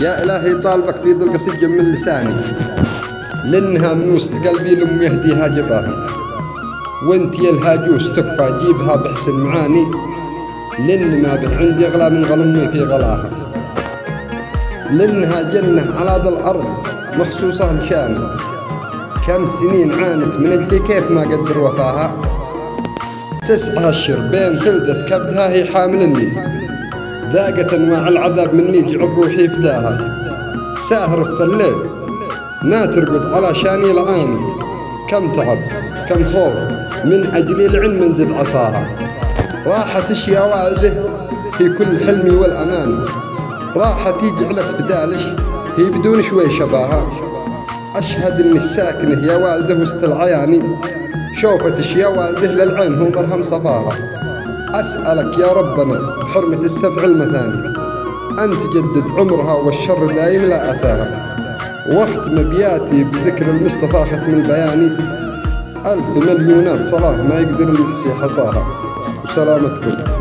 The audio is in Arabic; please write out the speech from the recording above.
يا إلهي طالبك في ذي القصيد جمل لساني، لأنها من وسط قلبي لم يهديها جباها، وانت يا الهاجوس تكفى جيبها بحسن معاني، لأن ما به عندي أغلى من غلمي في غلاها، لأنها جنة على ذا الأرض مخصوصة لشاني، كم سنين عانت من أجلي كيف ما قدر وفاها، 9 أشهر بين خلدة كبدها هي حاملني، ذاقت أنواع العذاب مني جعل روحي فداها، ساهر في الليل ما ترقد على شاني لعاني، كم تعب كم خوف من أجلي العن منزل عصاها، راحت يا والده هي كل حلمي والأمان، راحتي جعلت فدالش هي بدون شوي شباها، أشهد إني ساكنه يا والده وسط العياني، شوفتش يا والده للعين هو مرهم صفاها، أسألك يا ربنا بحرمة السبع المثاني أن تجدد عمرها والشر دايم لا أتاها، واختم بياتي بذكر المصطفى ختم البياني، 1000 مليونات صلاة ما يقدر المحسي حصاها، وسلامتكم.